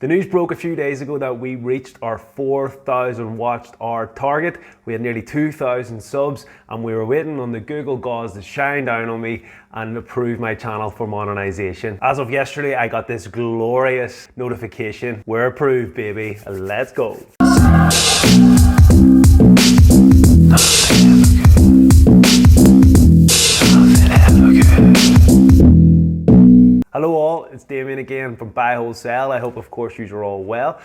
The news broke a few days ago that we reached our 4,000 watched hour target. We had nearly 2,000 subs and we were waiting on the Google gods to shine down on me and approve my channel for monetization. As of yesterday, I got this glorious notification. We're approved, baby. Let's go. Hello all, it's Damian again from Buy Wholesale. I hope of course you are all well.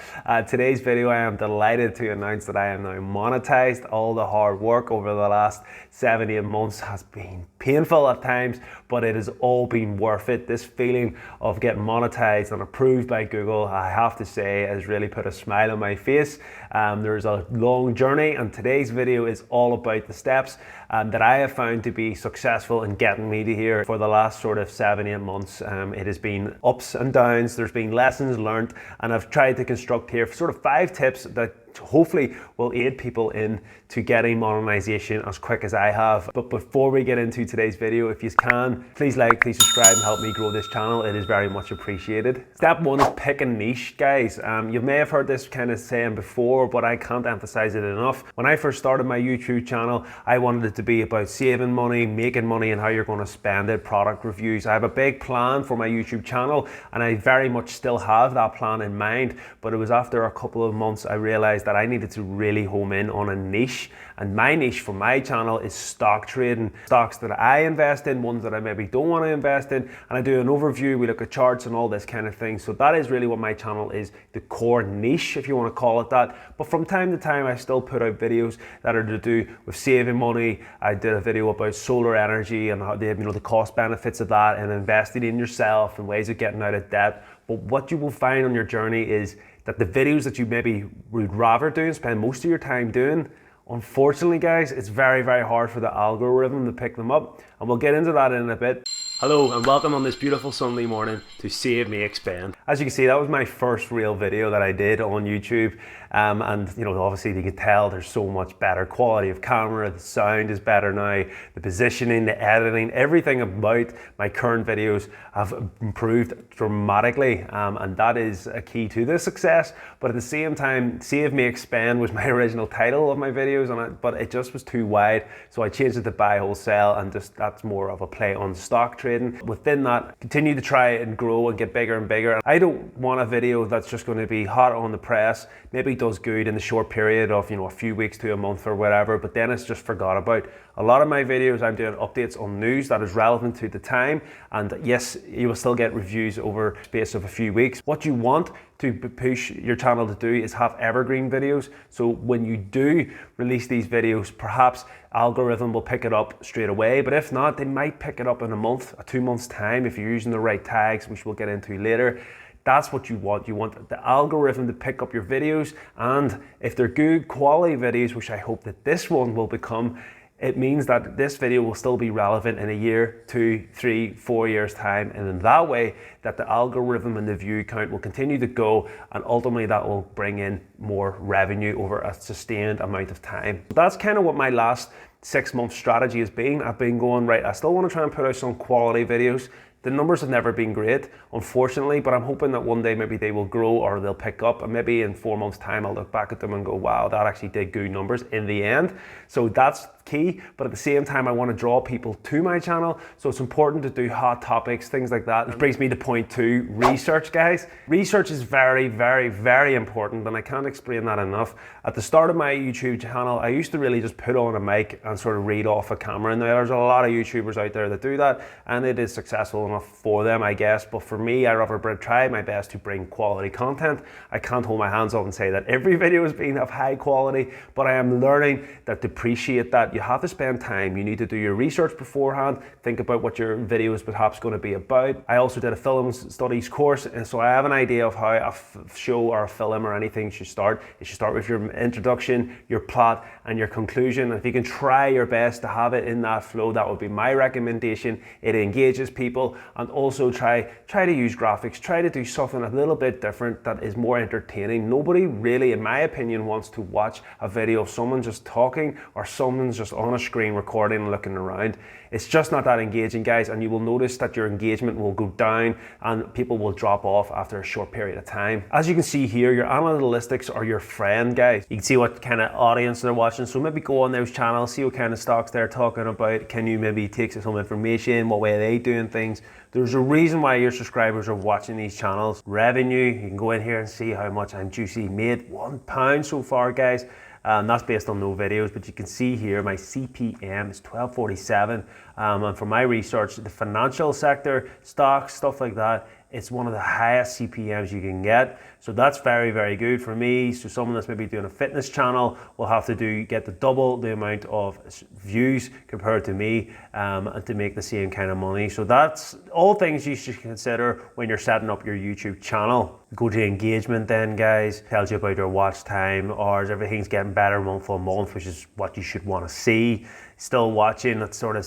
Today's video I am delighted to announce that I am now monetized. All the hard work over the last 7-8 months has been painful at times, but it has all been worth it. This feeling of getting monetized and approved by Google, I have to say, has really put a smile on my face. There's a long journey and today's video is all about the steps that I have found to be successful in getting me to here for the last sort of 7-8 months. It has been ups and downs, there's been lessons learned, and I've tried to construct here sort of 5 tips that hopefully will aid people in to getting monetization as quick as I have. But before we get into today's video, if you can, please like, please subscribe and help me grow this channel. It is very much appreciated. Step 1 is pick a niche, guys. You may have heard this kind of saying before, but I can't emphasize it enough. When I first started my YouTube channel, I wanted it to be about saving money, making money, and how you're going to spend it, product reviews. I have a big plan for my YouTube channel, and I very much still have that plan in mind, but it was after a couple of months I realized that I needed to really home in on a niche, and my niche for my channel is stock trading. Stocks that I invest in, ones that I maybe don't want to invest in, and I do an overview, we look at charts and all this kind of thing. So that is really what my channel is, the core niche, if you want to call it that. But from time to time I still put out videos that are to do with saving money. I did a video about solar energy and how the cost benefits of that, and investing in yourself and ways of getting out of debt. But what you will find on your journey is that the videos that you maybe would rather do and spend most of your time doing, unfortunately guys, it's very, very hard for the algorithm to pick them up. And we'll get into that in a bit. Hello and welcome on this beautiful Sunday morning to Save Me Expand. As you can see, that was my first real video that I did on YouTube. And obviously you can tell there's so much better quality of camera, the sound is better now, the positioning, the editing, everything about my current videos have improved dramatically. And that is a key to the success. But at the same time, Save Me Expand was my original title of my videos, but it just was too wide. So I changed it to Buy Wholesale, and just that's more of a play on stock trading. Within that, continue to try and grow and get bigger and bigger. I don't want a video that's just going to be hot on the press, maybe does good in the short period of a few weeks to a month or whatever, but then it's just forgot about. A lot of my videos I'm doing updates on news that is relevant to the time, and yes, you will still get reviews over the space of a few weeks. What you want to push your channel to do is have evergreen videos, so when you do release these videos, perhaps algorithm will pick it up straight away, but if not, they might pick it up in a month, 2 months time if you're using the right tags, which we'll get into later. That's what you want. You want the algorithm to pick up your videos, and if they're good quality videos, which I hope that this one will become, it means that this video will still be relevant in a year, 2, 3, 4 years time, and in that way that the algorithm and the view count will continue to go, and ultimately that will bring in more revenue over a sustained amount of time. That's kind of what my last 6-month strategy has been. I've been going, right, I still want to try and put out some quality videos. The numbers have never been great, unfortunately, but I'm hoping that one day maybe they will grow or they'll pick up, and maybe in 4 months time I'll look back at them and go, wow, that actually did good numbers in the end. So that's key, but at the same time I want to draw people to my channel, so it's important to do hot topics, things like that. Which brings me to point 2, research, guys. Research is very, very, very important, and I can't explain that enough. At the start of my YouTube channel, I used to really just put on a mic and sort of read off a camera, and there's a lot of YouTubers out there that do that, and it is successful enough for them, I guess, but for me, I rather try my best to bring quality content. I can't hold my hands up and say that every video has been of high quality, but I am learning that to appreciate that you have to spend time. You need to do your research beforehand, think about what your video is perhaps going to be about. I also did a film studies course, and so I have an idea of how a show or a film or anything should start. It should start with your introduction, your plot, and your conclusion. And if you can try your best to have it in that flow, that would be my recommendation. It engages people, and also try to use graphics, try to do something a little bit different that is more entertaining. Nobody really, in my opinion, wants to watch a video of someone just talking or someone's just just on a screen recording and looking around. It's just not that engaging, guys, and you will notice that your engagement will go down and people will drop off after a short period of time. As you can see here, your analytics are your friend, guys. You can see what kind of audience they're watching, so maybe go on those channels, see what kind of stocks they're talking about. Can you maybe take some information, what way are they doing things? There's a reason why your subscribers are watching these channels. Revenue, you can go in here and see how much I'm juicy made. £1 so far, guys. That's based on no videos, but you can see here my CPM is 12.47, and from my research, the financial sector, stocks, stuff like that, it's one of the highest CPMs you can get. So that's very, very good for me. So someone that's maybe doing a fitness channel will have to get the double the amount of views compared to me, and to make the same kind of money. So that's all things you should consider when you're setting up your YouTube channel. Go to engagement then, guys. Tells you about your watch time, hours, everything's getting better month on month, which is what you should want to see. Still watching at sort of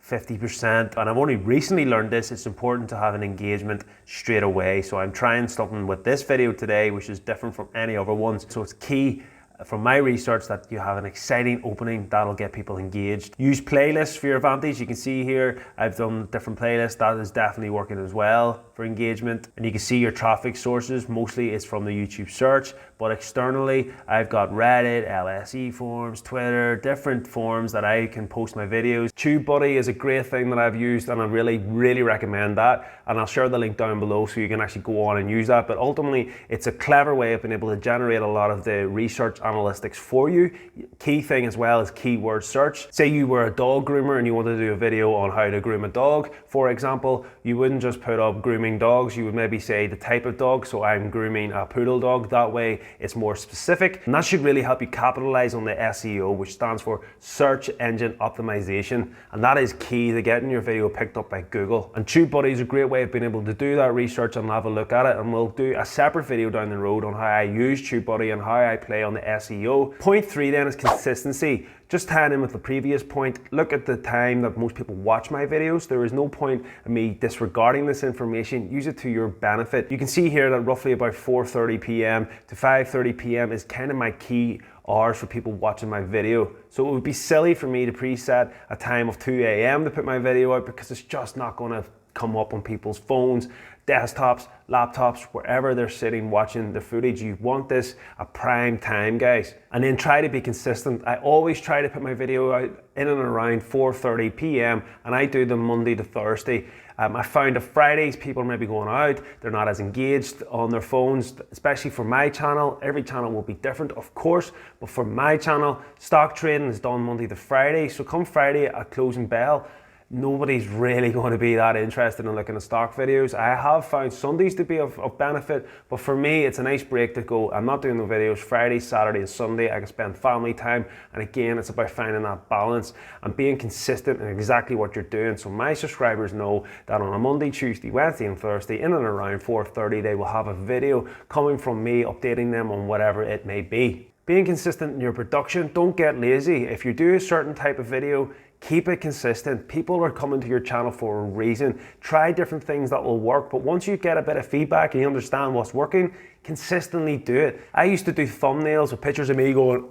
50%, and I've only recently learned this. It's important to have an engagement straight away. So I'm trying something with this video today which is different from any other ones. So it's key from my research that you have an exciting opening that'll get people engaged. Use playlists for your advantage. You can see here I've done different playlists. That is definitely working as well for engagement. And you can see your traffic sources. Mostly it's from the YouTube search, but externally I've got Reddit, LSE forums, Twitter, different forums that I can post my videos. TubeBuddy is a great thing that I've used, and I really recommend that, and I'll share the link down below so you can actually go on and use that. But ultimately it's a clever way of being able to generate a lot of the research analytics for you. Key thing as well is keyword search. Say you were a dog groomer and you wanted to do a video on how to groom a dog, for example, you wouldn't just put up grooming dogs, you would maybe say the type of dog. So I'm grooming a poodle dog. That way it's more specific, and that should really help you capitalize on the SEO, which stands for search engine optimization, and that is key to getting your video picked up by Google. And TubeBuddy is a great way of being able to do that research and have a look at it, and we'll do a separate video down the road on how I use TubeBuddy and how I play on the SEO. Point 3 then is consistency. Just tying in with the previous point, look at the time that most people watch my videos. There is no point in me disregarding this information. Use it to your benefit. You can see here that roughly about 4:30 p.m. to 5:30 p.m. is kind of my key hours for people watching my video. So it would be silly for me to preset a time of 2 a.m. to put my video out, because it's just not going to come up on people's phones, desktops, laptops, wherever they're sitting watching the footage. You want this at prime time, guys. And then try to be consistent. I always try to put my video out in and around 4:30 p.m. and I do them Monday to Thursday. I found that Fridays people are maybe going out, they're not as engaged on their phones, especially for my channel. Every channel will be different, of course, but for my channel, stock trading is done Monday to Friday. So come Friday at closing bell, nobody's really going to be that interested in looking at stock videos. I have found Sundays to be of benefit, but for me it's a nice break to go, I'm not doing the videos Friday, Saturday and Sunday. I can spend family time, and again it's about finding that balance and being consistent in exactly what you're doing. So my subscribers know that on a Monday, Tuesday, Wednesday and Thursday in and around 4:30 they will have a video coming from me updating them on whatever it may be. Being consistent in your production, don't get lazy. If you do a certain type of video, keep it consistent. People are coming to your channel for a reason. Try different things that will work, but once you get a bit of feedback and you understand what's working, consistently do it. I used to do thumbnails with pictures of me going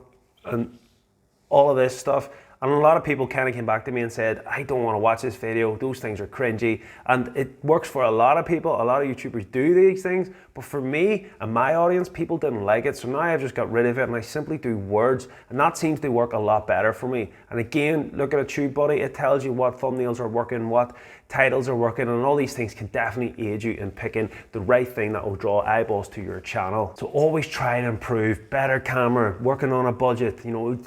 and all of this stuff, and a lot of people kind of came back to me and said, I don't want to watch this video, those things are cringy. And it works for a lot of people. A lot of YouTubers do these things, but for me and my audience, people didn't like it. So now I've just got rid of it and I simply do words, and that seems to work a lot better for me. And again, look at a TubeBuddy, it tells you what thumbnails are working, what titles are working, and all these things can definitely aid you in picking the right thing that will draw eyeballs to your channel. So always try to improve, better camera, working on a budget. You know,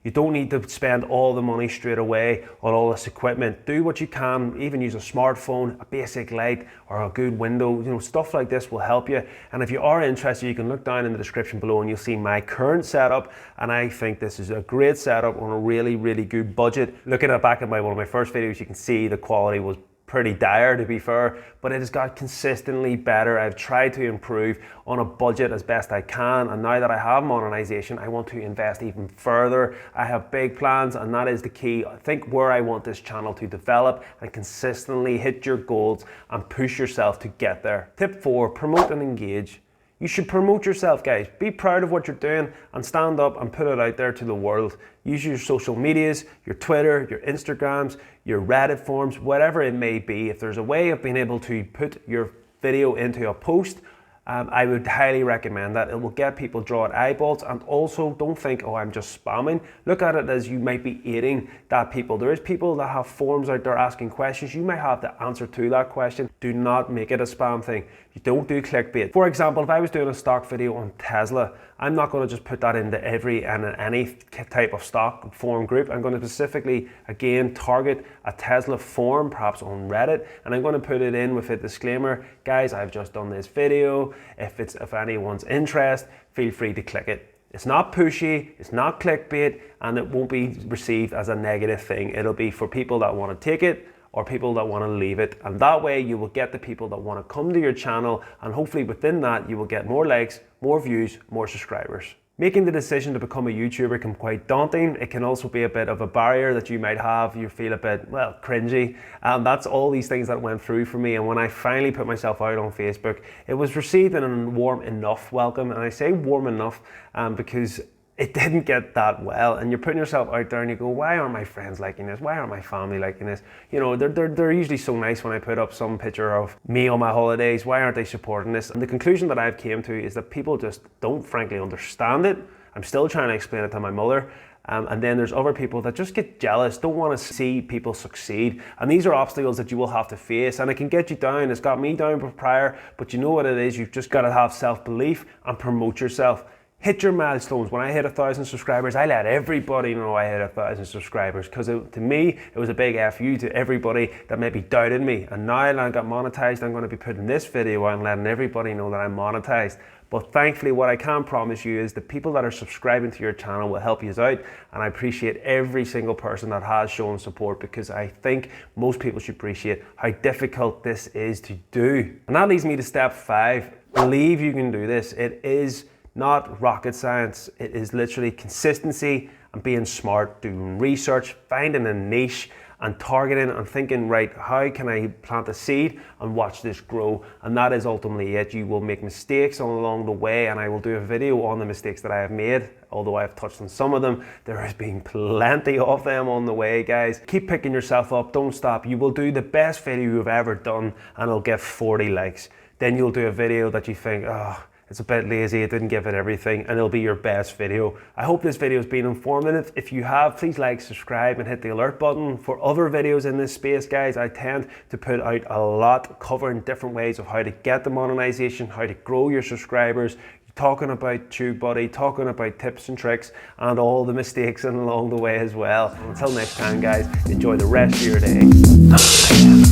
you don't need to spend all the money straight away on all this equipment. Do what you can, even use a smartphone, a basic light, or a good window. You know, stuff like this will help you. And if you are interested, you can look down in the description below and you'll see my current setup. And I think this is a great setup on a really good budget. Looking at back at one of my first videos, you can see the quality was pretty dire, to be fair, but it has got consistently better. I've tried to improve on a budget as best I can, and now that I have monetization, I want to invest even further. I have big plans, and that is the key. Think where I want this channel to develop and consistently hit your goals and push yourself to get there. Tip 4, promote and engage. You should promote yourself, guys. Be proud of what you're doing and stand up and put it out there to the world. Use your social medias, your Twitter, your Instagrams, your Reddit forums, whatever it may be. If there's a way of being able to put your video into a post, I would highly recommend that. It will get people drawing eyeballs, and also don't think, oh, I'm just spamming. Look at it as you might be aiding that people. There is people that have forums out there asking questions. You might have the answer to that question. Do not make it a spam thing. You don't do clickbait. For example, if I was doing a stock video on Tesla, I'm not going to just put that into any type of stock forum group. I'm going to specifically, again, target a Tesla forum, perhaps on Reddit, and I'm going to put it in with a disclaimer. Guys, I've just done this video. If anyone's interested, feel free to click it. It's not pushy, it's not clickbait, and it won't be received as a negative thing. It'll be for people that want to take it or people that want to leave it. And that way you will get the people that want to come to your channel, and hopefully within that you will get more likes, more views, more subscribers. Making the decision to become a YouTuber can be quite daunting. It can also be a bit of a barrier that you might have. You feel a bit, well, cringy. That's all these things that went through for me. And when I finally put myself out on Facebook, it was received in a warm enough welcome. And I say warm enough because it didn't get that well, and you're putting yourself out there and you go, why aren't my friends liking this? Why aren't my family liking this? You know, they're usually so nice when I put up some picture of me on my holidays. Why aren't they supporting this? And the conclusion that I've came to is that people just don't frankly understand it. I'm still trying to explain it to my mother. And then there's other people that just get jealous, don't want to see people succeed. And these are obstacles that you will have to face, and it can get you down. It's got me down prior, but you know what it is. You've just got to have self-belief and promote yourself. Hit your milestones. When I hit 1,000 subscribers, I let everybody know I hit 1,000 subscribers, because to me, it was a big F you to everybody that maybe doubted me. And now that I got monetized, I'm going to be putting this video out and letting everybody know that I'm monetized. But thankfully, what I can promise you is the people that are subscribing to your channel will help you out. And I appreciate every single person that has shown support, because I think most people should appreciate how difficult this is to do. And that leads me to step 5. Believe you can do this. It is not rocket science. It is literally consistency and being smart, doing research, finding a niche and targeting and thinking, right, how can I plant a seed and watch this grow? And that is ultimately it. You will make mistakes along the way, and I will do a video on the mistakes that I have made. Although I've touched on some of them, there has been plenty of them on the way, guys. Keep picking yourself up, don't stop. You will do the best video you've ever done and it'll get 40 likes. Then you'll do a video that you think, oh, it's a bit lazy, it didn't give it everything, and it'll be your best video. I hope this video has been informative. If you have, please like, subscribe, and hit the alert button for other videos in this space, guys. I tend to put out a lot covering different ways of how to get the monetization, how to grow your subscribers, talking about TUBEBUDDY, talking about tips and tricks, and all the mistakes along the way as well. Until next time, guys, enjoy the rest of your day.